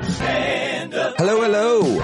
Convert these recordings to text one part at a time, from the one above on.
Stand up. Hello, hello.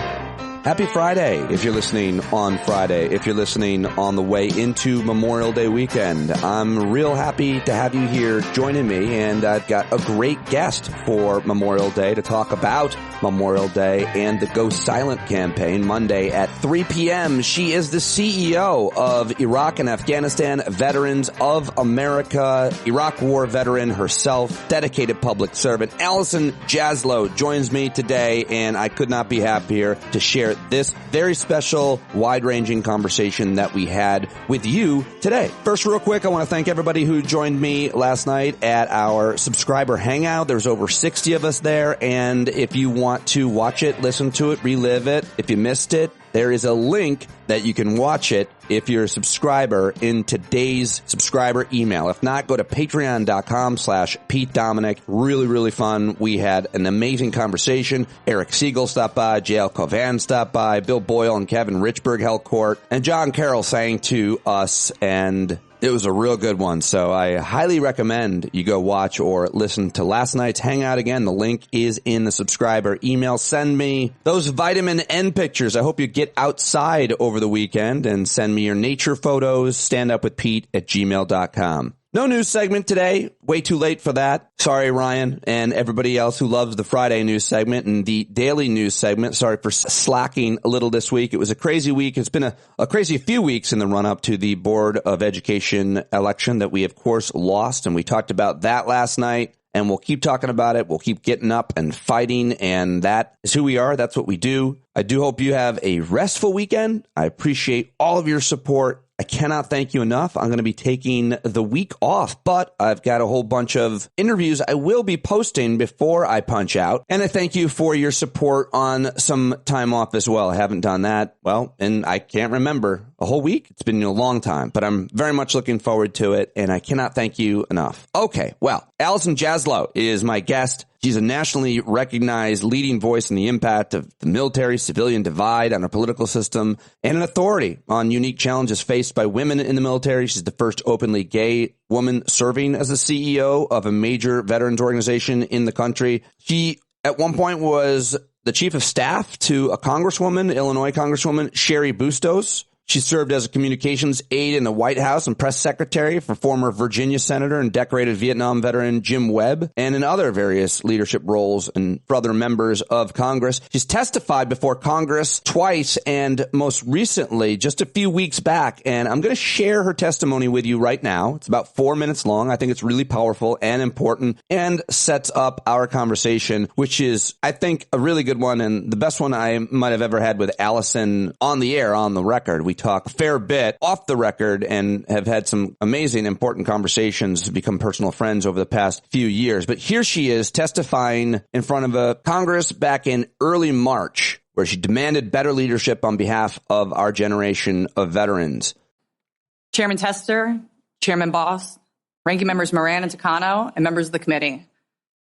Happy Friday if you're listening on Friday, if you're listening on the way into Memorial Day weekend. I'm real happy to have you here joining me, and I've got a great guest for Memorial Day to talk about Memorial Day and the Go Silent campaign Monday at 3 p.m. She is the CEO of Iraq and Afghanistan Veterans of America, Iraq War veteran herself, dedicated public servant. Allison Jaslow joins me today, and I could not be happier to share this very special, wide-ranging conversation that we had with you today. First, real quick, I want to thank everybody who joined me last night at our subscriber hangout. There's over 60 of us there, and if you want to watch it, listen to it, relive it, if you missed it, there is a link that you can watch it if you're a subscriber in today's subscriber email. If not, go to patreon.com/Pete Dominic. Really, really fun. We had an amazing conversation. Eric Siegel stopped by, JL Covan stopped by, Bill Boyle and Kevin Richburg held court, and John Carroll sang to us, and it was a real good one. So I highly recommend you go watch or listen to last night's hangout again. The link is in the subscriber email. Send me those vitamin N pictures. I hope you get outside over the weekend, and send me your nature photos. standupwithpete@gmail.com. No news segment today. Way too late for that. Sorry, Ryan, and everybody else who loves the Friday news segment and the daily news segment. Sorry for slacking a little this week. It was a crazy week. It's been a crazy few weeks in the run-up to the Board of Education election that we, of course, lost, and we talked about that last night. And we'll keep talking about it. We'll keep getting up and fighting, and that is who we are. That's what we do. I do hope you have a restful weekend. I appreciate all of your support. I cannot thank you enough. I'm going to be taking the week off, but I've got a whole bunch of interviews I will be posting before I punch out. And I thank you for your support on some time off as well. I haven't done that, well, and I can't remember a whole week. It's been a long time, but I'm very much looking forward to it, and I cannot thank you enough. Okay, well, Allison Jaslow is my guest. She's a nationally recognized leading voice in the impact of the military-civilian divide on our political system, and an authority on unique challenges faced by women in the military. She's the first openly gay woman serving as the CEO of a major veterans organization in the country. She, at one point, was the chief of staff to a congresswoman, Illinois Congresswoman Cheri Bustos. She served as a communications aide in the White House and press secretary for former Virginia Senator and decorated Vietnam veteran Jim Webb, and in other various leadership roles and for other members of Congress. She's testified before Congress twice, and most recently, just a few weeks back, and I'm going to share her testimony with you right now. It's about 4 minutes long. I think it's really powerful and important, and sets up our conversation, which is, I think, a really good one, and the best one I might have ever had with Allison on the air, on the record. We talk a fair bit off the record and have had some amazing, important conversations to become personal friends over the past few years. But here she is testifying in front of a Congress back in early March, where she demanded better leadership on behalf of our generation of veterans. Chairman Tester, Chairman Boss, Ranking Members Moran and Takano, and members of the committee.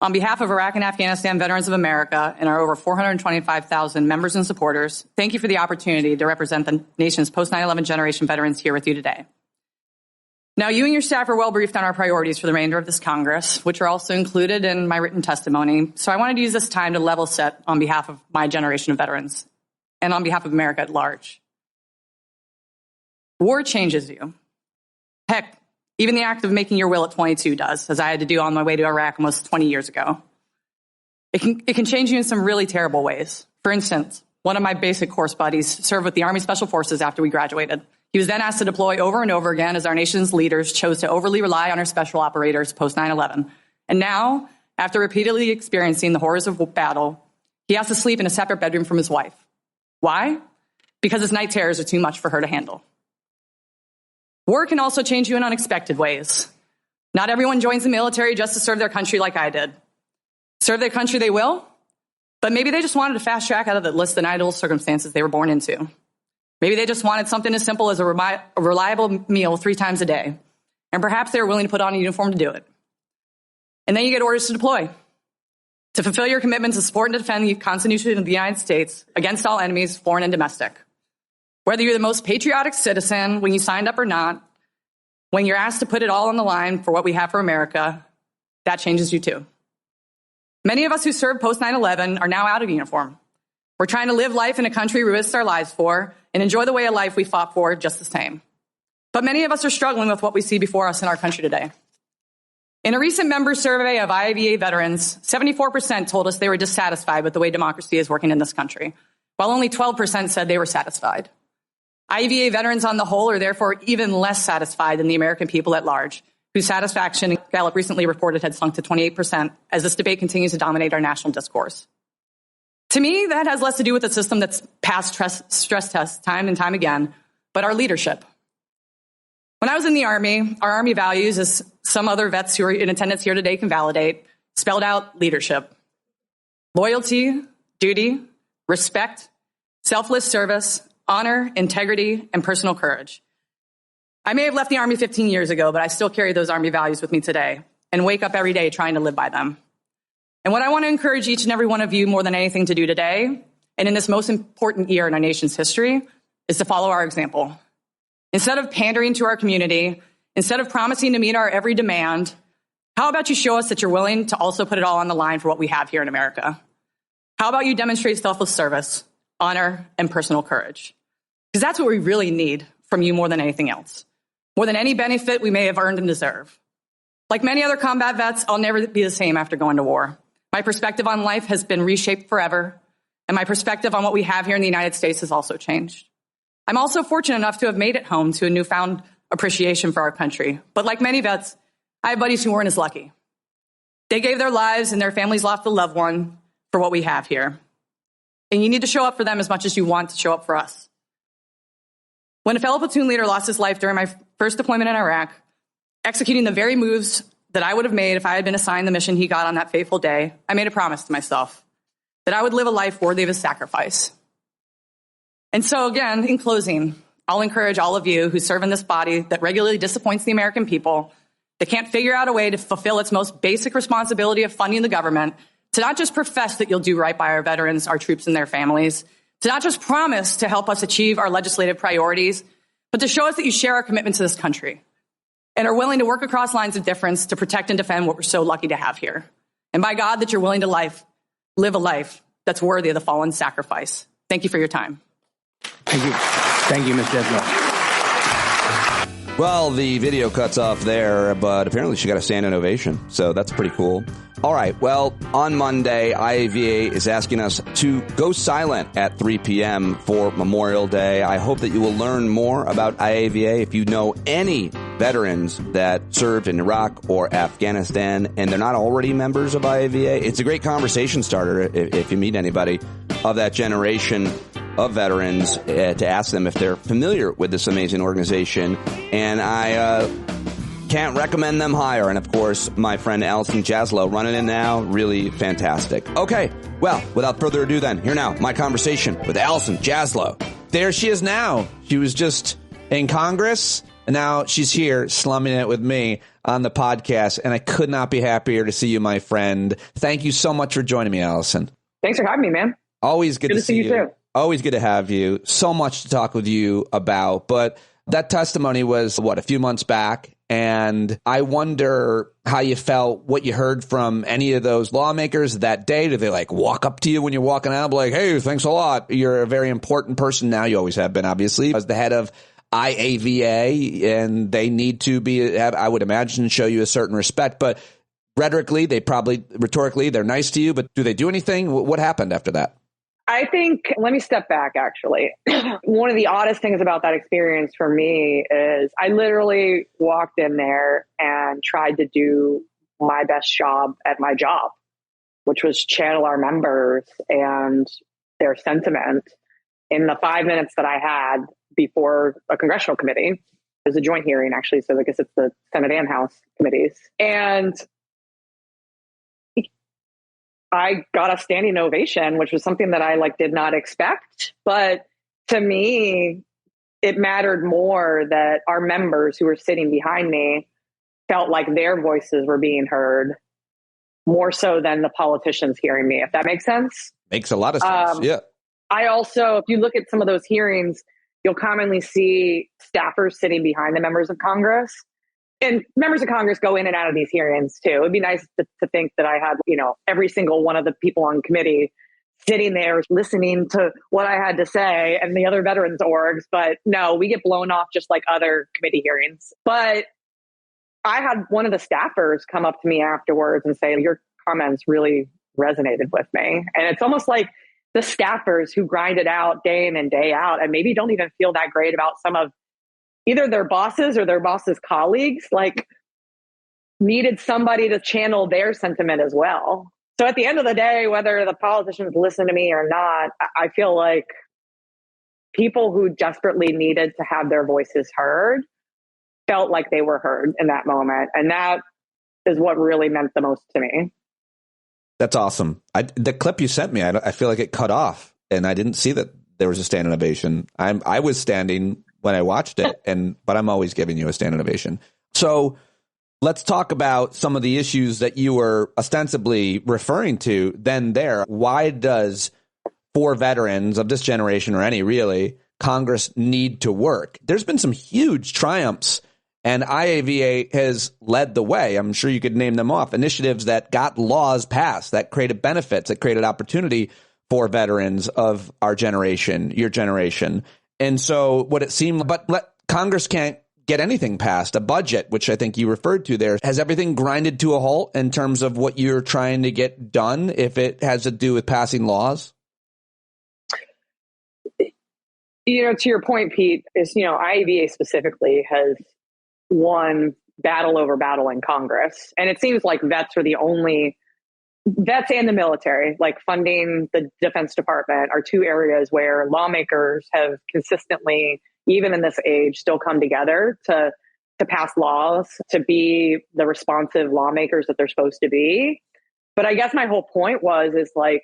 On behalf of Iraq and Afghanistan Veterans of America and our over 425,000 members and supporters, thank you for the opportunity to represent the nation's post-9/11 generation veterans here with you today. Now, you and your staff are well briefed on our priorities for the remainder of this Congress, which are also included in my written testimony. So I wanted to use this time to level set on behalf of my generation of veterans and on behalf of America at large. War changes you. Heck, even the act of making your will at 22 does, as I had to do on my way to Iraq almost 20 years ago. It can change you in some really terrible ways. For instance, one of my basic course buddies served with the Army Special Forces after we graduated. He was then asked to deploy over and over again as our nation's leaders chose to overly rely on our special operators post 9/11. And now, after repeatedly experiencing the horrors of battle, he has to sleep in a separate bedroom from his wife. Why? Because his night terrors are too much for her to handle. War can also change you in unexpected ways. Not everyone joins the military just to serve their country like I did. Serve their country they will, but maybe they just wanted to fast track out of the list of ideal circumstances they were born into. Maybe they just wanted something as simple as a reliable meal 3 times a day, and perhaps they were willing to put on a uniform to do it. And then you get orders to deploy, to fulfill your commitment to support and defend the Constitution of the United States against all enemies, foreign and domestic. Whether you're the most patriotic citizen when you signed up or not, when you're asked to put it all on the line for what we have for America, that changes you too. Many of us who served post 9/11 are now out of uniform. We're trying to live life in a country we risked our lives for and enjoy the way of life we fought for just the same. But many of us are struggling with what we see before us in our country today. In a recent member survey of IAVA veterans, 74% told us they were dissatisfied with the way democracy is working in this country, while only 12% said they were satisfied. IAVA veterans on the whole are therefore even less satisfied than the American people at large, whose satisfaction, Gallup recently reported, had sunk to 28% as this debate continues to dominate our national discourse. To me, that has less to do with a system that's passed stress tests time and time again, but our leadership. When I was in the Army, our Army values, as some other vets who are in attendance here today can validate, spelled out leadership. Loyalty, duty, respect, selfless service, honor, integrity, and personal courage. I may have left the Army 15 years ago, but I still carry those Army values with me today and wake up every day trying to live by them. And what I want to encourage each and every one of you more than anything to do today, and in this most important year in our nation's history, is to follow our example. Instead of pandering to our community, instead of promising to meet our every demand, how about you show us that you're willing to also put it all on the line for what we have here in America? How about you demonstrate selfless service, honor, and personal courage? Because that's what we really need from you more than anything else. More than any benefit we may have earned and deserve. Like many other combat vets, I'll never be the same after going to war. My perspective on life has been reshaped forever, and my perspective on what we have here in the United States has also changed. I'm also fortunate enough to have made it home to a newfound appreciation for our country. But like many vets, I have buddies who weren't as lucky. They gave their lives and their families lost a loved one for what we have here. And you need to show up for them as much as you want to show up for us. When a fellow platoon leader lost his life during my first deployment in Iraq, executing the very moves that I would have made if I had been assigned the mission he got on that fateful day, I made a promise to myself that I would live a life worthy of his sacrifice. And so again, in closing, I'll encourage all of you who serve in this body that regularly disappoints the American people, that can't figure out a way to fulfill its most basic responsibility of funding the government, to not just profess that you'll do right by our veterans, our troops, and their families, to not just promise to help us achieve our legislative priorities, but to show us that you share our commitment to this country and are willing to work across lines of difference to protect and defend what we're so lucky to have here. And by God, that you're willing to live a life that's worthy of the fallen sacrifice. Thank you for your time. Thank you. Thank you, Ms. Jaslow. Well, the video cuts off there, but apparently she got a standing ovation, so that's pretty cool. All right, well, on Monday, IAVA is asking us to go silent at 3 p.m. for Memorial Day. I hope that you will learn more about IAVA. If you know any veterans that served in Iraq or Afghanistan and they're not already members of IAVA, it's a great conversation starter if you meet anybody of that generation of veterans to ask them if they're familiar with this amazing organization. And I can't recommend them higher. And of course, my friend Allison Jaslow running in now, really fantastic. Okay, well, without further ado then, here now, my conversation with Allison Jaslow. There she is now. She was just in Congress, and now she's here slumming it with me on the podcast. And I could not be happier to see you, my friend. Thank you so much for joining me, Allison. Thanks for having me, man. Always good to see you. Too. Always good to have you. So much to talk with you about. But that testimony was, a few months back. And I wonder how you felt, what you heard from any of those lawmakers that day. Did they walk up to you when you're walking out, like, hey, thanks a lot. You're a very important person now. You always have been, obviously, as the head of IAVA, and they need to be, I would imagine, show you a certain respect. But rhetorically, rhetorically, they're nice to you. But do they do anything? What happened after that? I think, let me step back, actually. One of the oddest things about that experience for me is I literally walked in there and tried to do my best job at my job, which was channel our members and their sentiment in the 5 minutes that I had before a congressional committee. It was a joint hearing, actually, so I guess it's the Senate and House committees. And I got a standing ovation, which was something that I did not expect. But to me, it mattered more that our members who were sitting behind me felt like their voices were being heard more so than the politicians hearing me, if that makes sense. Makes a lot of sense. Yeah. I also, if you look at some of those hearings, you'll commonly see staffers sitting behind the members of Congress. and members of Congress go in and out of these hearings too. It'd be nice to think that I had, every single one of the people on committee sitting there listening to what I had to say and the other veterans orgs. But no, we get blown off just like other committee hearings. But I had one of the staffers come up to me afterwards and say, your comments really resonated with me. And it's almost like the staffers who grind it out day in and day out and maybe don't even feel that great about some of either their bosses or their bosses' colleagues, like needed somebody to channel their sentiment as well. So at the end of the day, whether the politicians listen to me or not, I feel like people who desperately needed to have their voices heard felt like they were heard in that moment. And that is what really meant the most to me. That's awesome. The clip you sent me, I feel like it cut off and I didn't see that there was a standing ovation. I was standing when I watched it, but I'm always giving you a standing ovation. So let's talk about some of the issues that you were ostensibly referring to then there. Why does, for veterans of this generation or any really, Congress need to work? There's been some huge triumphs, and IAVA has led the way. I'm sure you could name them off. Initiatives that got laws passed, that created benefits, that created opportunity for veterans of our generation, your generation. And so what it seemed, but Congress can't get anything passed. A budget, which I think you referred to there, has everything grinded to a halt in terms of what you're trying to get done if it has to do with passing laws? To your point, Pete, is, IAVA specifically has won battle over battle in Congress. And it seems like vets and the military, like funding the Defense Department, are two areas where lawmakers have consistently, even in this age, still come together to pass laws, to be the responsive lawmakers that they're supposed to be. But I guess my whole point is like,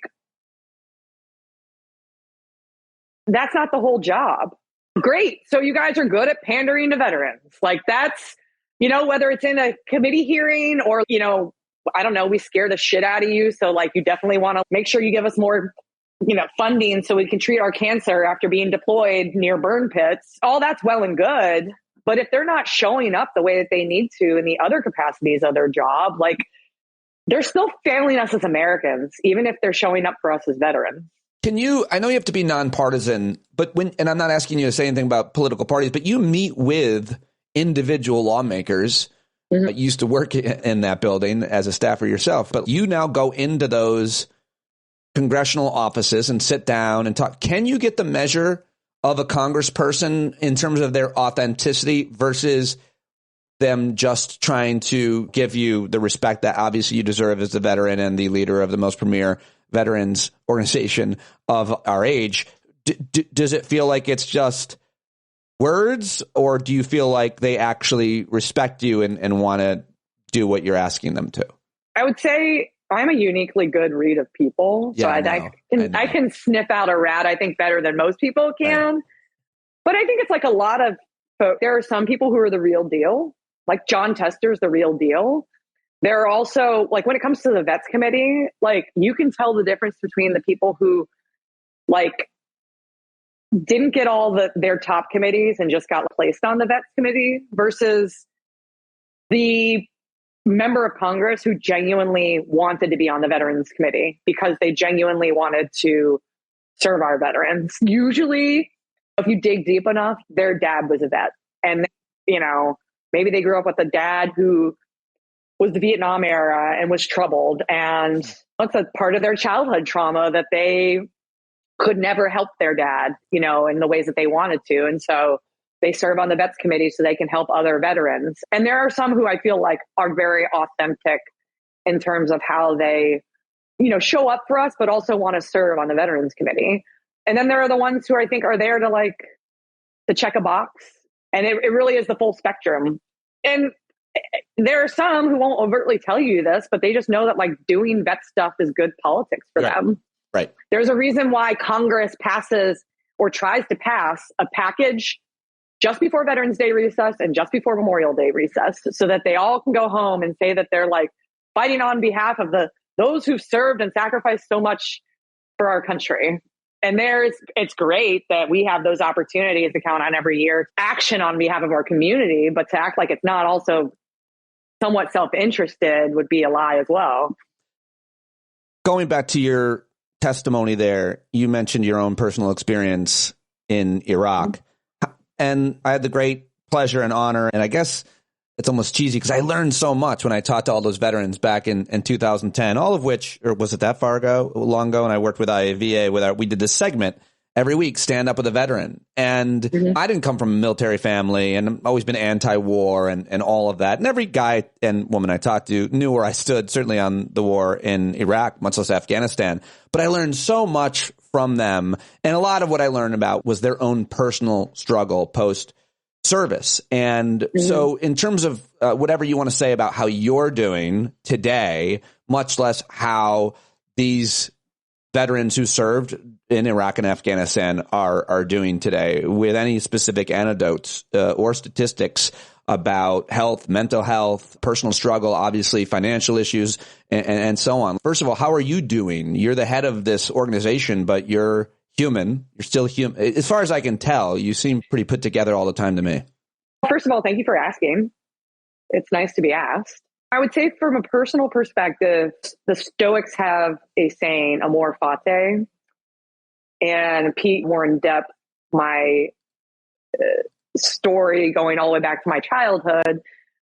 that's not the whole job. Great. So you guys are good at pandering to veterans. Like that's, whether it's in a committee hearing or, I don't know, we scare the shit out of you. So like, you definitely want to make sure you give us more, funding so we can treat our cancer after being deployed near burn pits. All that's well and good. But if they're not showing up the way that they need to in the other capacities of their job, like they're still failing us as Americans, even if they're showing up for us as veterans. I know you have to be nonpartisan, but and I'm not asking you to say anything about political parties, but you meet with individual lawmakers. Mm-hmm. You used to work in that building as a staffer yourself, but you now go into those congressional offices and sit down and talk. Can you get the measure of a congressperson in terms of their authenticity versus them just trying to give you the respect that obviously you deserve as the veteran and the leader of the most premier veterans organization of our age? Does it feel like it's just words, or do you feel like they actually respect you and want to do what you're asking them to? I would say I'm a uniquely good read of people. Yeah, so I can sniff out a rat, I think, better than most people can. Right. But I think it's like a lot of folks. There are some people who are the real deal. Like John Tester's the real deal. There are also, like, when it comes to the Vets Committee, like, you can tell the difference between the people who, like, didn't get all their top committees and just got placed on the Vets Committee versus the member of Congress who genuinely wanted to be on the Veterans Committee because they genuinely wanted to serve our veterans. Usually, if you dig deep enough, their dad was a vet. And, maybe they grew up with a dad who was the Vietnam era and was troubled. And that's a part of their childhood trauma that they could never help their dad, in the ways that they wanted to. And so they serve on the Vets Committee so they can help other veterans. And there are some who I feel like are very authentic in terms of how they, show up for us, but also want to serve on the Veterans Committee. And then there are the ones who I think are there to check a box. And it really is the full spectrum. And there are some who won't overtly tell you this, but they just know that doing vet stuff is good politics for them. Right. There's a reason why Congress passes or tries to pass a package just before Veterans Day recess and just before Memorial Day recess so that they all can go home and say that they're fighting on behalf of those who've served and sacrificed so much for our country. And it's great that we have those opportunities to count on every year, action on behalf of our community, but to act like it's not also somewhat self-interested would be a lie as well. Going back to your testimony there, you mentioned your own personal experience in Iraq. And I had the great pleasure and honor, and I guess it's almost cheesy because I learned so much when I talked to all those veterans back in 2010, all of which, or was it that long ago? And I worked with IAVA we did this segment every week, Stand Up with a Veteran. And I didn't come from a military family, and I've always been anti-war and all of that. And every guy and woman I talked to knew where I stood, certainly on the war in Iraq, much less Afghanistan. But I learned so much from them. And a lot of what I learned about was their own personal struggle post-service. And so in terms of whatever you want to say about how you're doing today, much less how these veterans who served in Iraq and Afghanistan are doing today, with any specific anecdotes or statistics about health, mental health, personal struggle, obviously financial issues, and so on. First of all, how are you doing? You're the head of this organization, but you're human. You're still human. As far as I can tell, you seem pretty put together all the time to me. First of all, thank you for asking. It's nice to be asked. I would say from a personal perspective, the Stoics have a saying, amor fati, and Pete more in depth my story going all the way back to my childhood.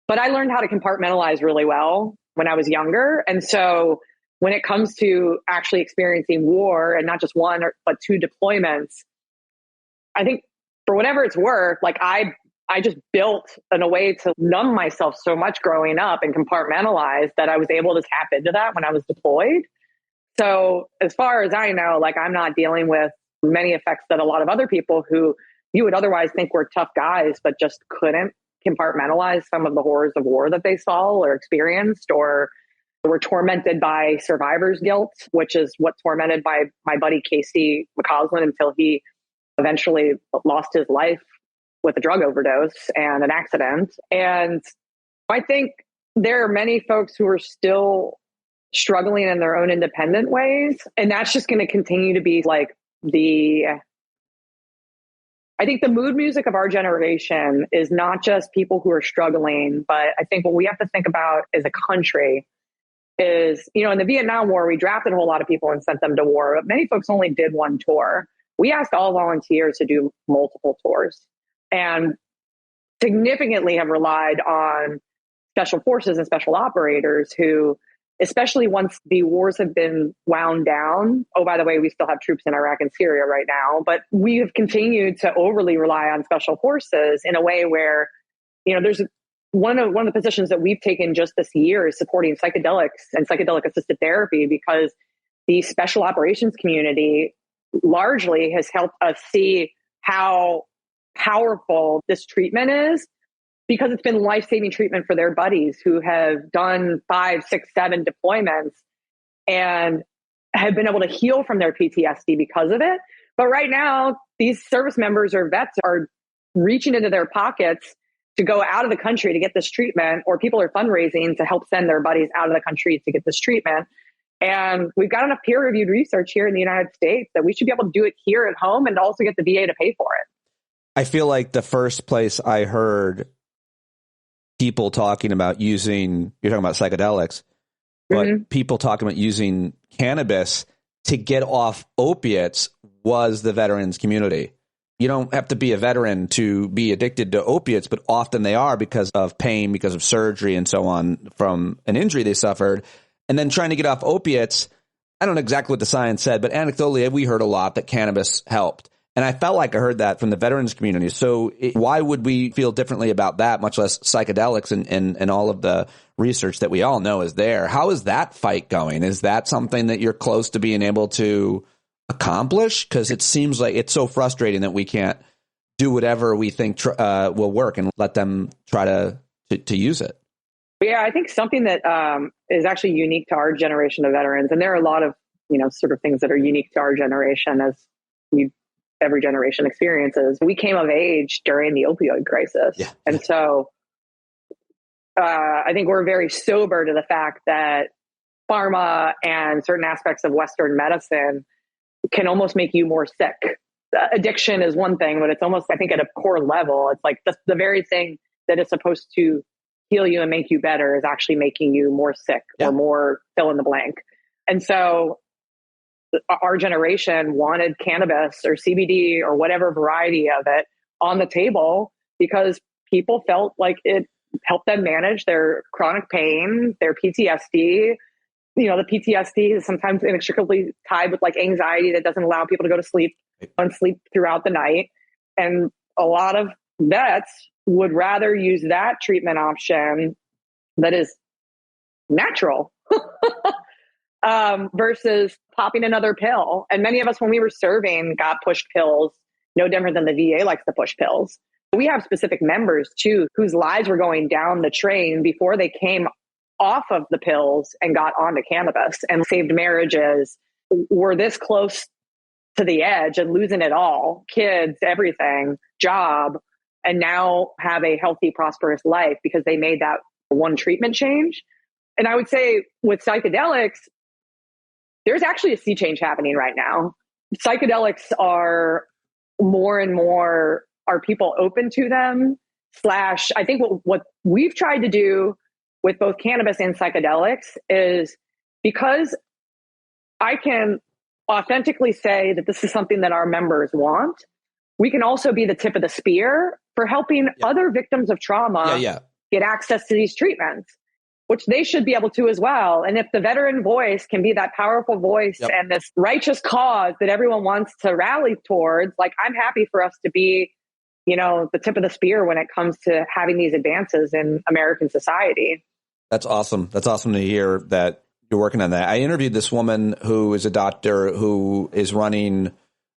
But I learned how to compartmentalize really well when I was younger. And so when it comes to actually experiencing war, and not just one but two deployments, I think for whatever it's worth, like I just built in a way to numb myself so much growing up and compartmentalize that I was able to tap into that when I was deployed. So as far as I know, like I'm not dealing with many effects that a lot of other people who you would otherwise think were tough guys, but just couldn't compartmentalize some of the horrors of war that they saw or experienced, or were tormented by survivor's guilt, which is what tormented my buddy Casey McCausland until he eventually lost his life with a drug overdose and an accident. And I think there are many folks who are still struggling in their own independent ways. And that's just going to continue to be like I think the mood music of our generation is not just people who are struggling, but I think what we have to think about as a country is, in the Vietnam War, we drafted a whole lot of people and sent them to war, but many folks only did one tour. We asked all volunteers to do multiple tours and significantly have relied on special forces and special operators who, especially once the wars have been wound down. Oh, by the way, we still have troops in Iraq and Syria right now, but we have continued to overly rely on special forces in a way where, there's one of the positions that we've taken just this year is supporting psychedelics and psychedelic assisted therapy, because the special operations community largely has helped us see how powerful this treatment is, because it's been life-saving treatment for their buddies who have done 5, 6, 7 deployments and have been able to heal from their PTSD because of it. But right now, these service members or vets are reaching into their pockets to go out of the country to get this treatment, or people are fundraising to help send their buddies out of the country to get this treatment. And we've got enough peer-reviewed research here in the United States that we should be able to do it here at home and also get the VA to pay for it. I feel like the first place I heard people talking about using, you're talking about psychedelics, but people talking about using cannabis to get off opiates was the veterans community. You don't have to be a veteran to be addicted to opiates, but often they are because of pain, because of surgery and so on from an injury they suffered. And then trying to get off opiates, I don't know exactly what the science said, but anecdotally, we heard a lot that cannabis helped. And I felt like I heard that from the veterans community. So why would we feel differently about that, much less psychedelics and all of the research that we all know is there? How is that fight going? Is that something that you're close to being able to accomplish? Because it seems like it's so frustrating that we can't do whatever we think will work and let them try to use it. Yeah, I think something that is actually unique to our generation of veterans, and there are a lot of, sort of things that are unique to our generation as every generation experiences. We came of age during the opioid crisis. Yeah. And so I think we're very sober to the fact that pharma and certain aspects of Western medicine can almost make you more sick. Addiction is one thing, but it's almost, I think at a core level, it's like the very thing that is supposed to heal you and make you better is actually making you more sick or more fill in the blank. And so our generation wanted cannabis or CBD or whatever variety of it on the table because people felt like it helped them manage their chronic pain, their PTSD. You know, the PTSD is sometimes inextricably tied with like anxiety that doesn't allow people to go to sleep and sleep throughout the night. And a lot of vets would rather use that treatment option that is natural versus popping another pill. And many of us, when we were serving, got pushed pills, no different than the VA likes to push pills. We have specific members too, whose lives were going down the drain before they came off of the pills and got onto cannabis, and saved marriages, were this close to the edge and losing it all, kids, everything, job, and now have a healthy, prosperous life because they made that one treatment change. And I would say with psychedelics, there's actually a sea change happening right now. Psychedelics are more and more, are people open to them? I think what we've tried to do with both cannabis and psychedelics is, because I can authentically say that this is something that our members want, we can also be the tip of the spear for helping other victims of trauma get access to these treatments, which they should be able to as well. And if the veteran voice can be that powerful voice and this righteous cause that everyone wants to rally towards, like, I'm happy for us to be, you know, the tip of the spear when it comes to having these advances in American society. That's awesome. That's awesome to hear that you're working on that. I interviewed this woman who is a doctor who is running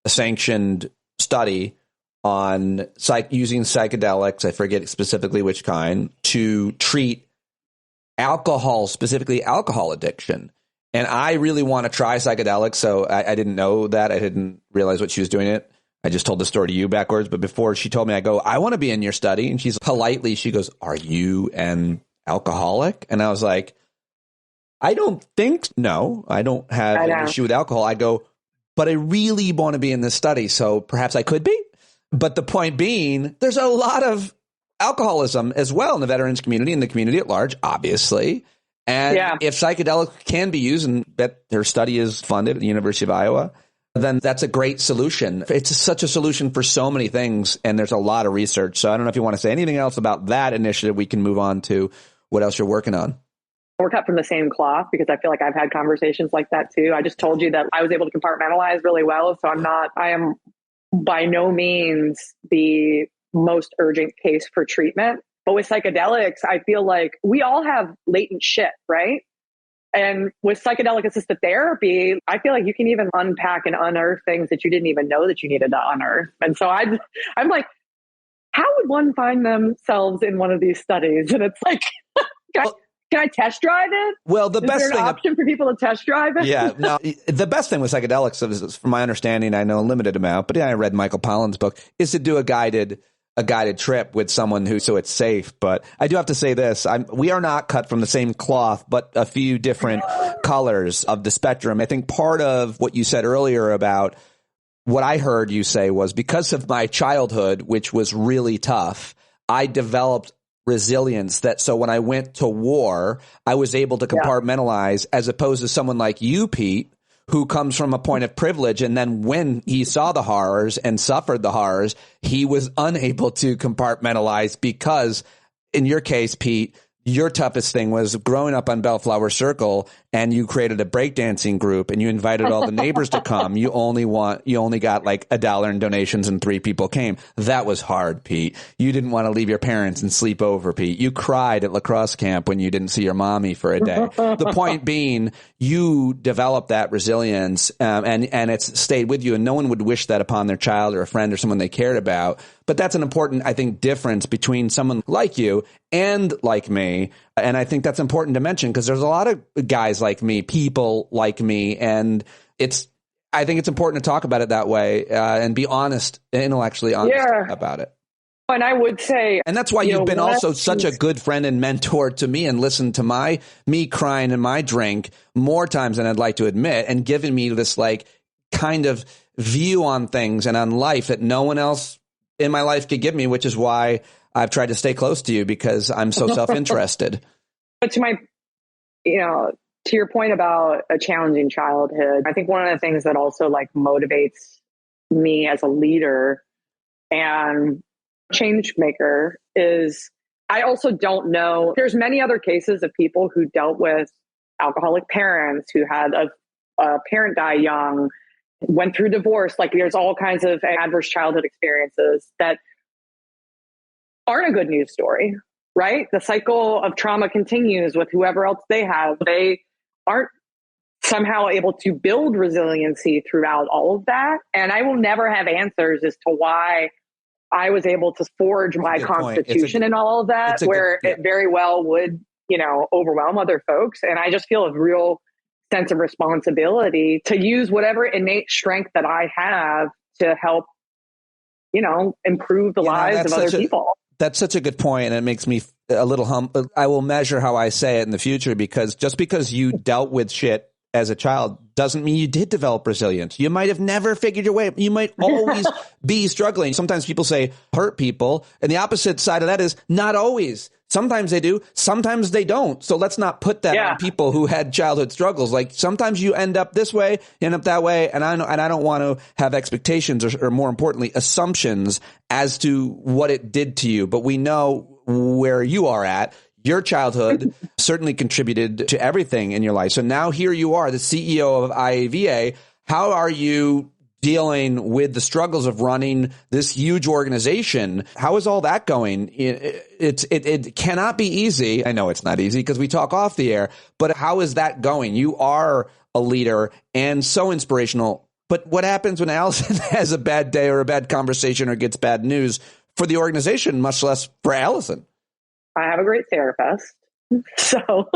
a sanctioned study on using psychedelics, I forget specifically which kind, to treat alcohol, specifically alcohol addiction. And I really want to try psychedelics, so I didn't know that. I didn't realize what she was doing it. I just told the story to you backwards. But before she told me, I go, I want to be in your study. And she goes, are you an alcoholic? And I was like, I don't think, no, I don't have an issue with alcohol. I go, but I really want to be in this study, so perhaps I could be. But the point being, there's a lot of alcoholism as well in the veterans community and the community at large, obviously. And if psychedelics can be used, and that their study is funded at the University of Iowa, then that's a great solution. It's such a solution for so many things, and there's a lot of research. So I don't know if you want to say anything else about that initiative. We can move on to what else you're working on. We're cut from the same cloth because I feel like I've had conversations like that too. I just told you that I was able to compartmentalize really well. So I am by no means the most urgent case for treatment. But with psychedelics, I feel like we all have latent shit, right? And with psychedelic assisted therapy, I feel like you can even unpack and unearth things that you didn't even know that you needed to unearth. And so I'm like, how would one find themselves in one of these studies? And it's like, can I test drive it? Well, the best thing, an option for people to test drive it? Yeah. No, the best thing with psychedelics is, from my understanding, I know a limited amount, but I read Michael Pollan's book, is to do a guided trip with someone so it's safe. But I do have to say this, we are not cut from the same cloth, but a few different colors of the spectrum. I think part of what you said earlier about what I heard you say was, because of my childhood, which was really tough, I developed resilience so when I went to war, I was able to compartmentalize, as opposed to someone like you, Pete, who comes from a point of privilege. And then when he saw the horrors and suffered the horrors, he was unable to compartmentalize because, in your case, Pete, your toughest thing was growing up on Bellflower Circle, and you created a breakdancing group and you invited all the neighbors to come. You only got like $1 in donations and 3 people came. That was hard, Pete. You didn't want to leave your parents and sleep over, Pete. You cried at lacrosse camp when you didn't see your mommy for a day. The point being, you developed that resilience, and it's stayed with you, and no one would wish that upon their child or a friend or someone they cared about. But that's an important, I think, difference between someone like you and like me. And I think that's important to mention, because there's a lot of guys like me, people like me, and I think it's important to talk about it that way, and be honest, intellectually honest about it. And I would say, and that's why you've been also such a good friend and mentor to me, and listened to me crying in my drink more times than I'd like to admit, and given me this like kind of view on things and on life that no one else in my life could give me, which is why I've tried to stay close to you because I'm so self-interested. But to your point about a challenging childhood, I think one of the things that also like motivates me as a leader and change maker is I also don't know. There's many other cases of people who dealt with alcoholic parents, who had a parent die young, went through divorce. Like there's all kinds of adverse childhood experiences that aren't a good news story, right? The cycle of trauma continues with whoever else they have. They aren't somehow able to build resiliency throughout all of that. And I will never have answers as to why I was able to forge my constitution and all of that, where it very well would, overwhelm other folks. And I just feel a real sense of responsibility to use whatever innate strength that I have to help, improve the lives of other people. That's such a good point, and it makes me a little humble. I will measure how I say it in the future, because just because you dealt with shit as a child doesn't mean you did develop resilience. You might have never figured your way. You might always be struggling. Sometimes people say hurt people, and the opposite side of that is not always. Sometimes they do, sometimes they don't. So let's not put that on people who had childhood struggles. Like sometimes you end up this way, you end up that way, and I don't want to have expectations or more importantly, assumptions as to what it did to you. But we know where you are at. Your childhood certainly contributed to everything in your life. So now here you are, the CEO of IAVA. How are you dealing with the struggles of running this huge organization? How is all that going? It cannot be easy. I know it's not easy because we talk off the air, but how is that going? You are a leader and so inspirational. But what happens when Allison has a bad day or a bad conversation or gets bad news for the organization, much less for Allison? I have a great therapist. So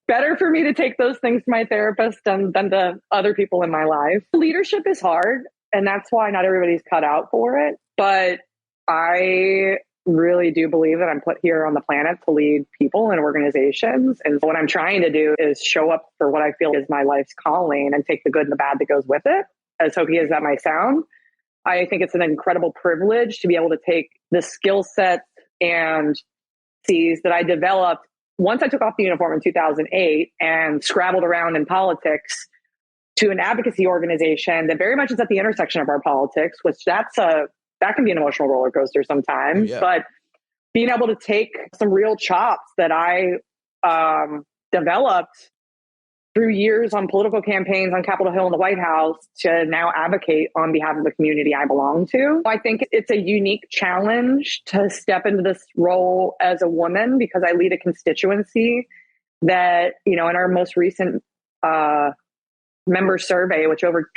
better for me to take those things to my therapist than to other people in my life. Leadership is hard, and that's why not everybody's cut out for it. But I really do believe that I'm put here on the planet to lead people and organizations. And what I'm trying to do is show up for what I feel is my life's calling and take the good and the bad that goes with it. As hokey as that might sound, I think it's an incredible privilege to be able to take the skill set and C's that I developed once I took off the uniform in 2008 and scrabbled around in politics to an advocacy organization that very much is at the intersection of our politics, which that can be an emotional roller coaster sometimes. Yeah. But being able to take some real chops that I developed through years on political campaigns on Capitol Hill and the White House to now advocate on behalf of the community I belong to. I think it's a unique challenge to step into this role as a woman because I lead a constituency that, in our most recent member survey, which over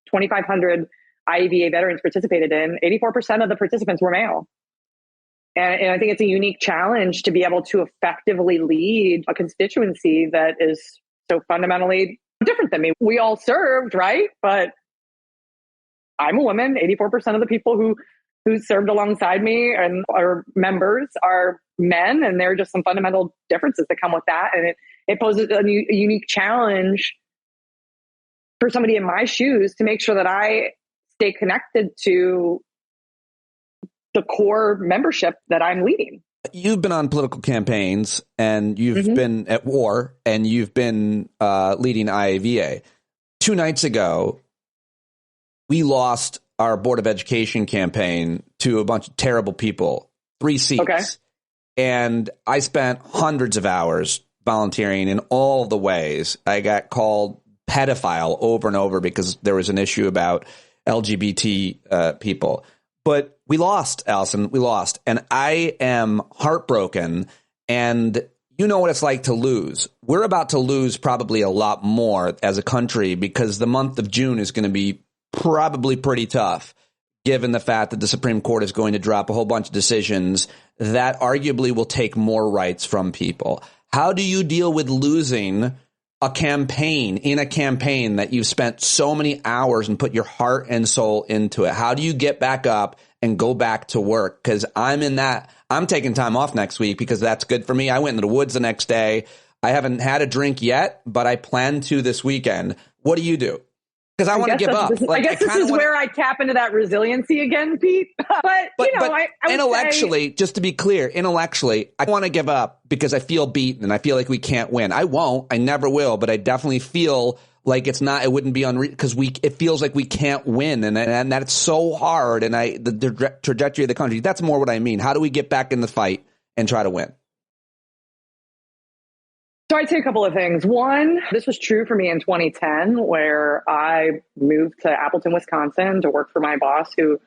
2,500 IAVA veterans participated in, 84% of the participants were male. And I think it's a unique challenge to be able to effectively lead a constituency that is so fundamentally different than me. We all served, right? But I'm a woman. 84% of the people who served alongside me and our members are men, and there are just some fundamental differences that come with that. And it poses a unique challenge for somebody in my shoes to make sure that I stay connected to the core membership that I'm leading. You've been on political campaigns and you've been at war and you've been leading IAVA. 2 nights ago, we lost our Board of Education campaign to a bunch of terrible people, 3 seats. Okay. And I spent hundreds of hours volunteering in all the ways. I got called pedophile over and over because there was an issue about LGBT people. But we lost, Allison. We lost. And I am heartbroken. And you know what it's like to lose. We're about to lose probably a lot more as a country because the month of June is going to be probably pretty tough, given the fact that the Supreme Court is going to drop a whole bunch of decisions that arguably will take more rights from people. How do you deal with losing a campaign that you've spent so many hours and put your heart and soul into it? How do you get back up and go back to work? Because I'm taking time off next week because that's good for me. I went into the woods the next day. I haven't had a drink yet, but I plan to this weekend. What do you do? because I want to give up. I guess this is where I tap into that resiliency again, Pete. but I would intellectually, just to be clear, intellectually, I want to give up because I feel beaten and I feel like we can't win. I won't. I never will. But I definitely feel like it wouldn't be because it feels like we can't win, and that's so hard. And the trajectory of the country. That's more what I mean. How do we get back in the fight and try to win? So I'd say a couple of things. One, this was true for me in 2010, where I moved to Appleton, Wisconsin to work for my boss, who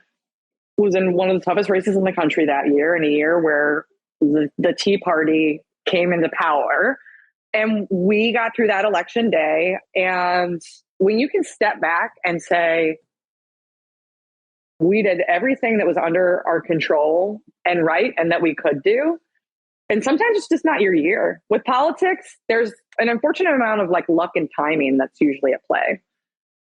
was in one of the toughest races in the country that year, in a year where the Tea Party came into power. And we got through that election day. And when you can step back and say, we did everything that was under our control and right and that we could do, and sometimes it's just not your year. With politics, there's an unfortunate amount of luck and timing that's usually at play.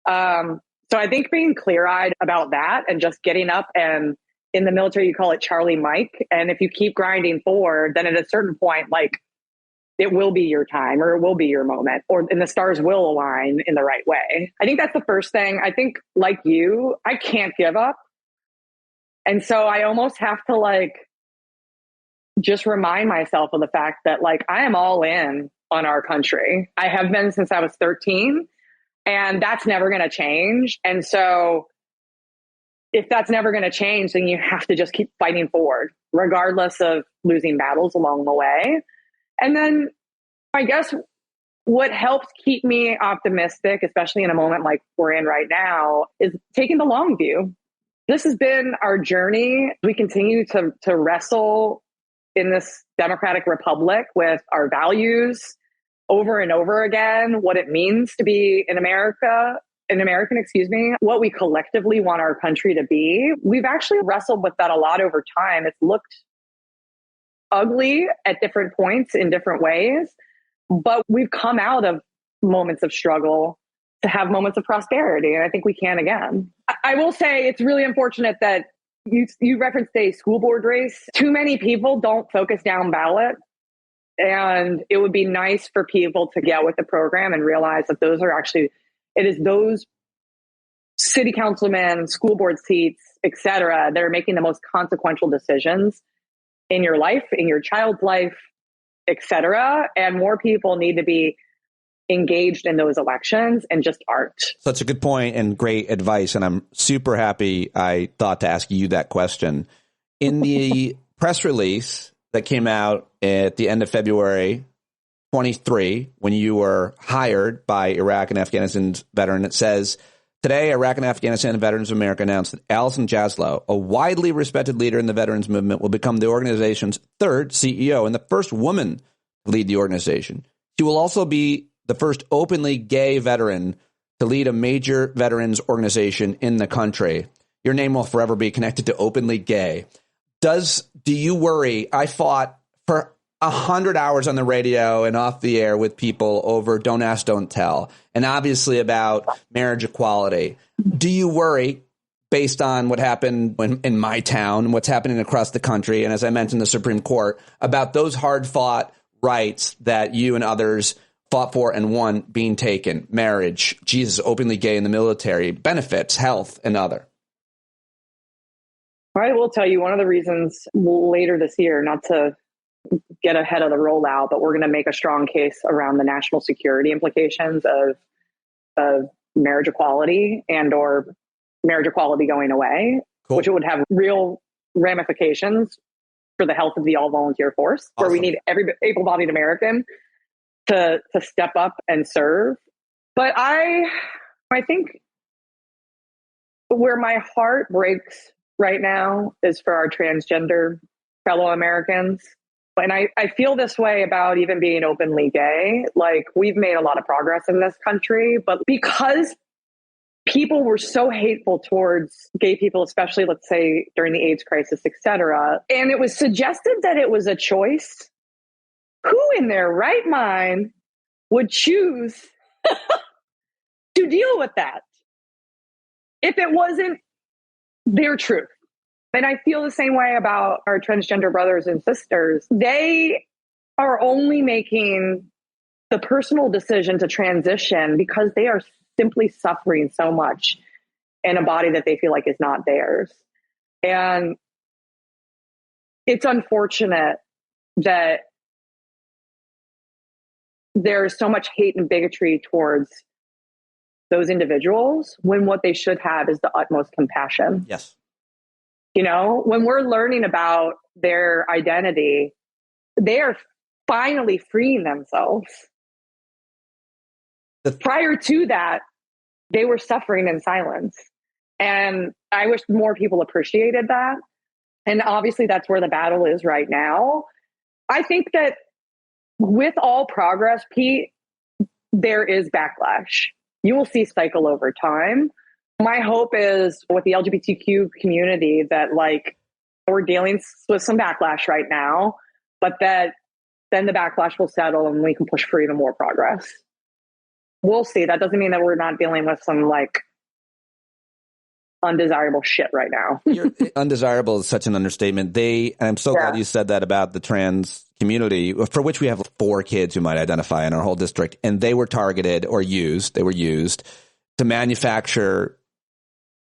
So I think being clear-eyed about that and just getting up, and in the military, you call it Charlie Mike. And if you keep grinding forward, then at a certain point, it will be your time, or it will be your moment, and the stars will align in the right way. I think that's the first thing. I think, like you, I can't give up. And so I almost have to just remind myself of the fact that I am all in on our country. I have been since I was 13, and that's never going to change. And so if that's never going to change, then you have to just keep fighting forward, regardless of losing battles along the way. And then I guess what helps keep me optimistic, especially in a moment like we're in right now, is taking the long view. This has been our journey. We continue to wrestle in this democratic republic with our values over and over again, what it means to be an American, what we collectively want our country to be. We've actually wrestled with that a lot over time. It's looked ugly at different points in different ways, but we've come out of moments of struggle to have moments of prosperity. And I think we can again. I will say it's really unfortunate that you referenced a school board race. Too many people don't focus down ballot. And it would be nice for people to get with the program and realize that it is those city councilmen, school board seats, et cetera, that are making the most consequential decisions in your life, in your child's life, et cetera. And more people need to be engaged in those elections and just aren't. That's a good point and great advice. And I'm super happy I thought to ask you that question. In the press release that came out at the end of February 23, when you were hired by Iraq and Afghanistan's veteran, it says, today, Iraq and Afghanistan Veterans of America announced that Allison Jaslow, a widely respected leader in the veterans movement, will become the organization's third CEO and the first woman to lead the organization. She will also be the first openly gay veteran to lead a major veterans organization in the country. Your name will forever be connected to openly gay. Do you worry? I fought for 100 hours on the radio and off the air with people over Don't Ask, Don't Tell, and obviously about marriage equality. Do you worry, based on what happened in my town, what's happening across the country, and as I mentioned, the Supreme Court, about those hard-fought rights that you and others fought for and won being taken? Marriage, Jesus, openly gay in the military, benefits, health, and other. I will tell you one of the reasons later this year, not to get ahead of the rollout, but we're going to make a strong case around the national security implications of marriage equality or marriage equality going away, cool. Which would have real ramifications for the health of the all-volunteer force, awesome. Where we need every able-bodied American to step up and serve. But I think where my heart breaks right now is for our transgender fellow Americans. And I feel this way about even being openly gay. We've made a lot of progress in this country, but because people were so hateful towards gay people, especially, let's say, during the AIDS crisis, et cetera, and it was suggested that it was a choice, who in their right mind would choose to deal with that if it wasn't their truth? And I feel the same way about our transgender brothers and sisters. They are only making the personal decision to transition because they are simply suffering so much in a body that they feel like is not theirs. And it's unfortunate that there's so much hate and bigotry towards those individuals when what they should have is the utmost compassion. Yes. You know, when we're learning about their identity, they are finally freeing themselves. Prior to that, they were suffering in silence. And I wish more people appreciated that. And obviously that's where the battle is right now. I think that with all progress, Pete, there is backlash. You will see cycle over time. My hope is with the LGBTQ community that like we're dealing with some backlash right now, but that then the backlash will settle and we can push for even more progress. We'll see. That doesn't mean that we're not dealing with some like undesirable shit right now. Undesirable is such an understatement. And I'm so glad you said that about the trans community, for which we have 4 kids who might identify in our whole district, and they were targeted or used. They were used to manufacture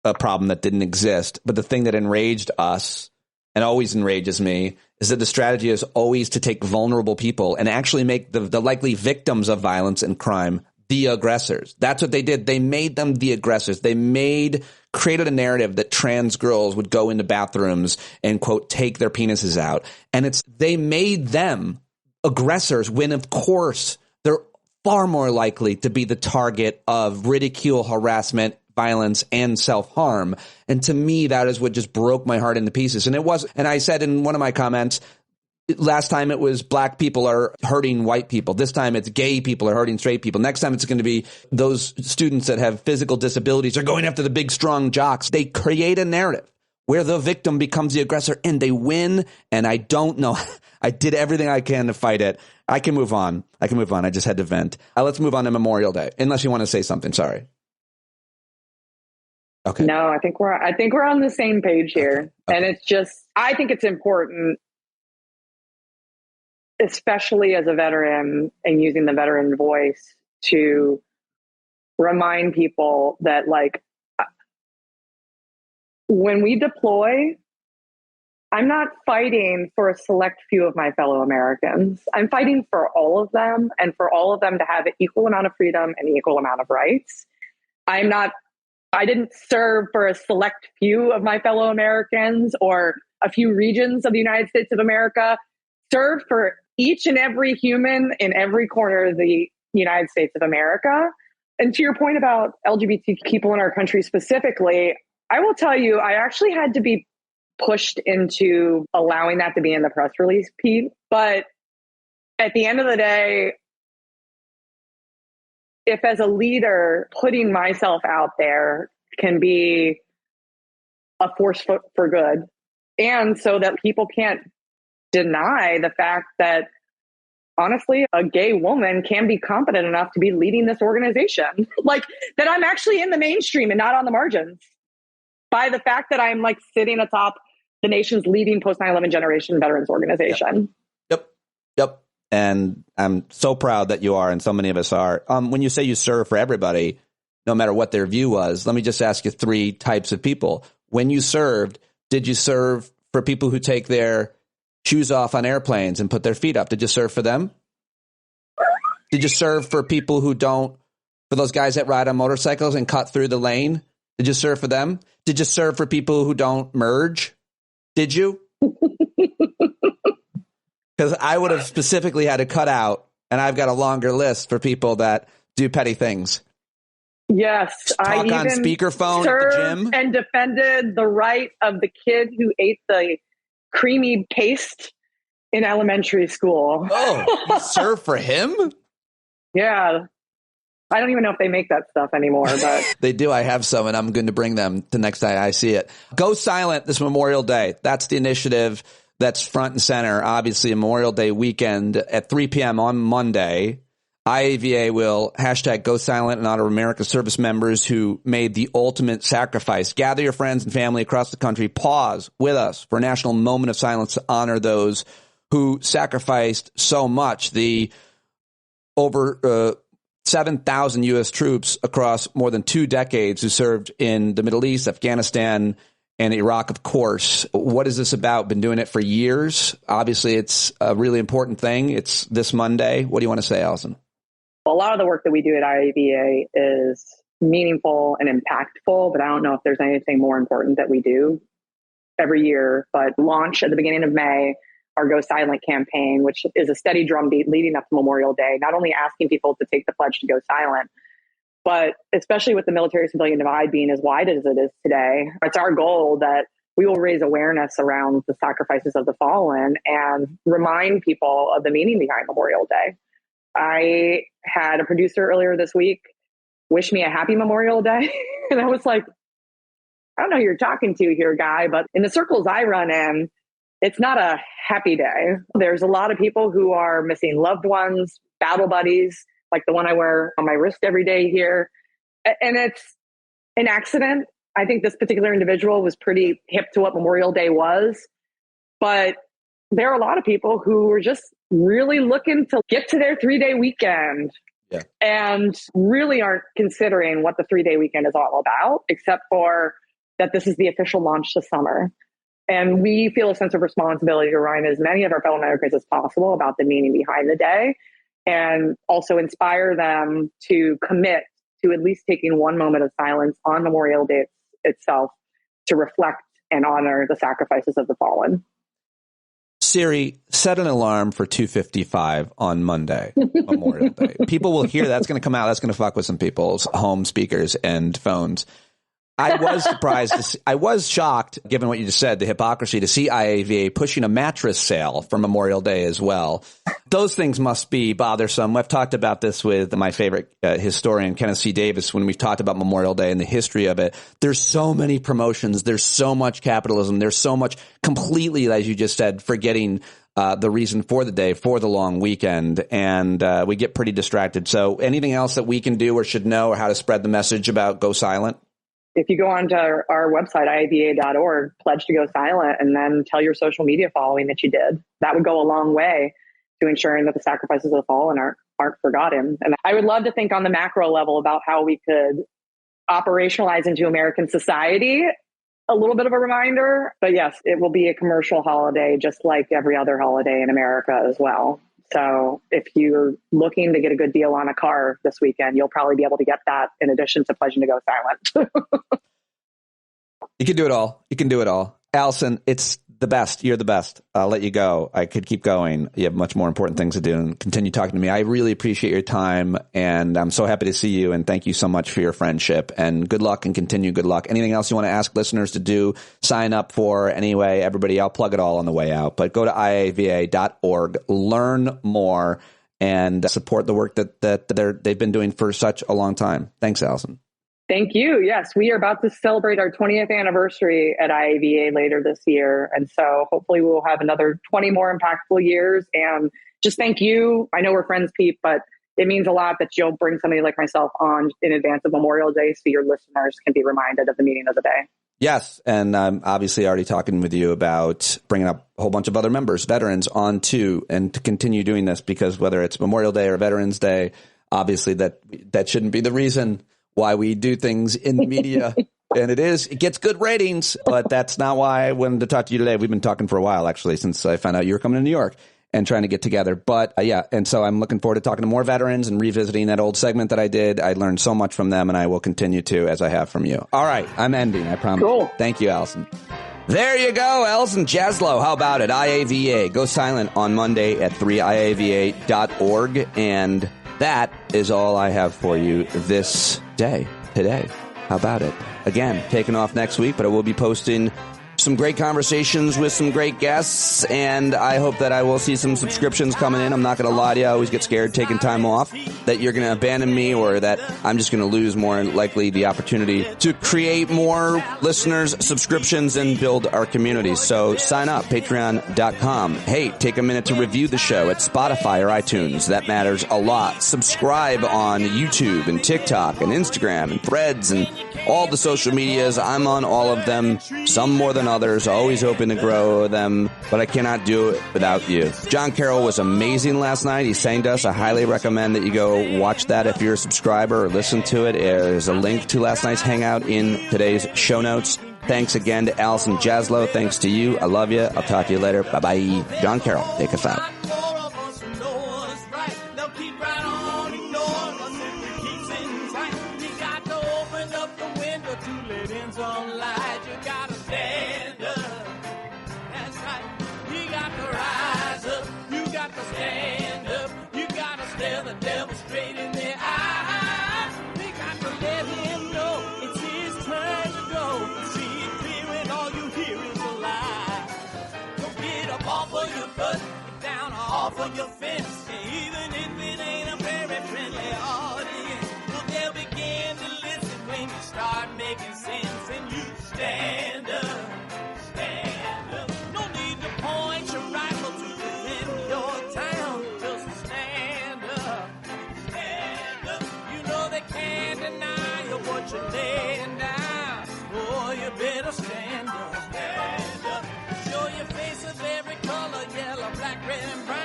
a problem that didn't exist. But the thing that enraged us and always enrages me is that the strategy is always to take vulnerable people and actually make the likely victims of violence and crime the aggressors. That's what they did. They made them the aggressors. They created a narrative that trans girls would go into bathrooms and, quote, take their penises out. And they made them aggressors when, of course, they're far more likely to be the target of ridicule, harassment, violence, and self-harm. And to me, that is what just broke my heart into pieces. And I said in one of my comments, last time it was black people are hurting white people. This time it's gay people are hurting straight people. Next time it's going to be those students that have physical disabilities are going after the big, strong jocks. They create a narrative where the victim becomes the aggressor and they win. And I don't know. I did everything I can to fight it. I can move on. I just had to vent. Let's move on to Memorial Day, unless you want to say something. Sorry. Okay. No, I think we're on the same page here. Okay. And it's just, I think it's important, especially as a veteran and using the veteran voice, to remind people that like when we deploy, I'm not fighting for a select few of my fellow Americans. I'm fighting for all of them and for all of them to have an equal amount of freedom and equal amount of rights. I didn't serve for a select few of my fellow Americans or a few regions of the United States of America. Serve for each and every human in every corner of the United States of America. And to your point about LGBT people in our country specifically, I will tell you, I actually had to be pushed into allowing that to be in the press release, Pete. But at the end of the day, if as a leader, putting myself out there can be a force for good, and so that people can't deny the fact that, honestly, a gay woman can be competent enough to be leading this organization. Like, that I'm actually in the mainstream and not on the margins by the fact that I'm like sitting atop the nation's leading post 9/11 generation veterans organization. Yep. And I'm so proud that you are, and so many of us are. When you say you serve for everybody, no matter what their view was, let me just ask you 3 types of people. When you served, did you serve for people who take their shoes off on airplanes and put their feet up? Did you serve for them? Did you serve for people who don't, for those guys that ride on motorcycles and cut through the lane? Did you serve for them? Did you serve for people who don't merge? Did you? Because I would have specifically had to cut out, and I've got a longer list for people that do petty things. Yes, I even on speakerphone at the gym and defended the right of the kid who ate the creamy paste in elementary school. Oh, you served for him? Yeah. I don't even know if they make that stuff anymore, but they do. I have some, and I'm going to bring them the next time I see it. Go silent this Memorial Day. That's the initiative that's front and center. Obviously, Memorial Day weekend at 3 p.m. on Monday. IAVA will hashtag Go Silent in honor of America's service members who made the ultimate sacrifice. Gather your friends and family across the country. Pause with us for a national moment of silence to honor those who sacrificed so much. The over 7,000 U.S. troops across more than 2 decades who served in the Middle East, Afghanistan, and Iraq, of course. What is this about? Been doing it for years. Obviously, it's a really important thing. It's this Monday. What do you want to say, Allison? A lot of the work that we do at IAVA is meaningful and impactful, but I don't know if there's anything more important that we do every year. But launch at the beginning of May our Go Silent campaign, which is a steady drumbeat leading up to Memorial Day, not only asking people to take the pledge to go silent, but especially with the military-civilian divide being as wide as it is today, it's our goal that we will raise awareness around the sacrifices of the fallen and remind people of the meaning behind Memorial Day. I had a producer earlier this week wish me a happy Memorial Day. And I was like, I don't know who you're talking to here, guy, but in the circles I run in, it's not a happy day. There's a lot of people who are missing loved ones, battle buddies, like the one I wear on my wrist every day here. And it's an accident. I think this particular individual was pretty hip to what Memorial Day was. But there are a lot of people who are just really looking to get to their 3-day weekend and really aren't considering what the 3-day weekend is all about, except for that this is the official launch to summer. And we feel a sense of responsibility to remind as many of our fellow Americans as possible about the meaning behind the day, and also inspire them to commit to at least taking one moment of silence on Memorial Day itself to reflect and honor the sacrifices of the fallen. Siri, set an alarm for 2:55 on Monday, Memorial Day. People will hear that's going to come out. That's going to fuck with some people's home speakers and phones. I was surprised. I was shocked, given what you just said, the hypocrisy, to see IAVA pushing a mattress sale for Memorial Day as well. Those things must be bothersome. I've talked about this with my favorite historian, Kenneth C. Davis, when we've talked about Memorial Day and the history of it. There's so many promotions. There's so much capitalism. There's so much completely, as you just said, forgetting the reason for the day, for the long weekend. And we get pretty distracted. So anything else that we can do or should know, or how to spread the message about Go Silent? If you go onto our website, IAVA.org, pledge to go silent, and then tell your social media following that you did, that would go a long way to ensuring that the sacrifices of the fallen aren't forgotten. And I would love to think on the macro level about how we could operationalize into American society a little bit of a reminder. But yes, it will be a commercial holiday, just like every other holiday in America as well. So if you're looking to get a good deal on a car this weekend, you'll probably be able to get that in addition to pledging to go silent. You can do it all. You can do it all. Allison, it's the best. You're the best. I'll let you go. I could keep going. You have much more important things to do, and continue talking to me. I really appreciate your time, and I'm so happy to see you, and thank you so much for your friendship, and good luck and continue good luck. Anything else you want to ask listeners to do, sign up for anyway, everybody, I'll plug it all on the way out, but go to IAVA.org, learn more, and support the work that they've been doing for such a long time. Thanks, Allison. Thank you. Yes, we are about to celebrate our 20th anniversary at IAVA later this year. And so hopefully we'll have another 20 more impactful years. And just thank you. I know we're friends, Pete, but it means a lot that you'll bring somebody like myself on in advance of Memorial Day so your listeners can be reminded of the meaning of the day. Yes. And I'm obviously already talking with you about bringing up a whole bunch of other members, veterans, on too, and to continue doing this, because whether it's Memorial Day or Veterans Day, obviously that shouldn't be the reason why we do things in the media. And it gets good ratings, but that's not why I wanted to talk to you today. We've been talking for a while, actually, since I found out you were coming to New York and trying to get together. But and so I'm looking forward to talking to more veterans and revisiting that old segment that I did. I learned so much from them, and I will continue to, as I have from you. All right, I'm ending, I promise. Cool. Thank you, Allison. There you go, Allison Jaslow. How about it? IAVA. Go silent on Monday at 3iava.org. And that is all I have for you this day, today. How about it? Again, taking off next week, but I will be posting some great conversations with some great guests, and I hope that I will see some subscriptions coming in. I'm not going to lie to you. I always get scared taking time off, that you're going to abandon me, or that I'm just going to lose more likely the opportunity to create more listeners, subscriptions, and build our community. So sign up, patreon.com. Hey, take a minute to review the show at Spotify or iTunes. That matters a lot. Subscribe on YouTube and TikTok and Instagram and Threads and all the social medias. I'm on all of them, some more than others, always hoping to grow them, but I cannot do it without you. John Carroll was amazing last night. He sang to us. I highly recommend that you go watch that if you're a subscriber or listen to it. There's a link to last night's hangout in today's show notes. Thanks again to Allison Jaslow. Thanks to you. I love you. I'll talk to you later. Bye-bye. John Carroll, take us out. Off your fence, even if it ain't a very friendly audience, well, they'll begin to listen when you start making sense, and you stand up, stand up. No need to point your rifle to defend your town, just stand up, stand up. You know they can't deny you what you're laying down, boy, you better stand up, stand up. Show your face of every color, yellow, black, red, and brown.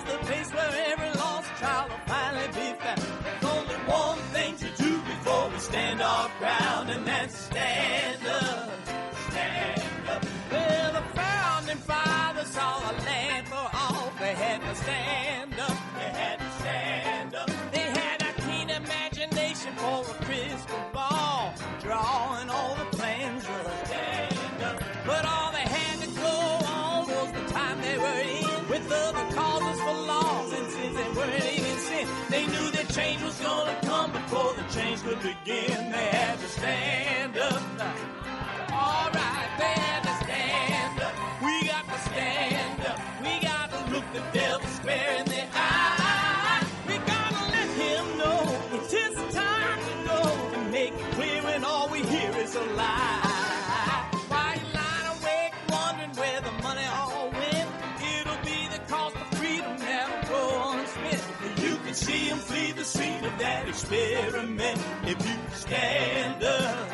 The place where every lost child will finally be found. There's only one thing to do before we stand our ground, and that's stand up, stand up. Well, the founding fathers saw a land for all. They had to stand up, they had to stand up. They had a keen imagination for a crystal ball, drawing all the plans of stand up. But all they had to go on was the time they were in, with other causes for laws, and since they weren't even sin, they knew that change was gonna come before the change could begin. They had to stand up. All right, they had to stand up. We got to stand up. We got to look the devil square in the eye. We gotta let him know it's his time to go, and make it clear when all we hear is a lie. Why you lying awake wondering where the money all went? It'll be the cost of freedom that'll go unspent. You can see him flee the scene of that experiment if you stand up.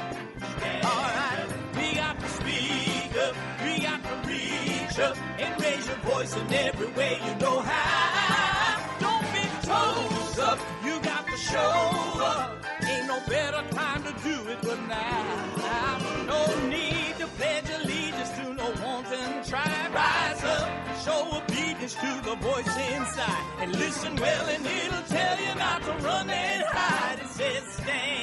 Alright, we got to speak up, we got to reach up, and raise your voice in every way you know how. Don't be toes up, you got to show up. Ain't no better time to do it but now. No need to pledge allegiance to no wanton tribe. Rise up, show obedience to the voice inside, and listen well and it'll tell you not to run and hide. It says stand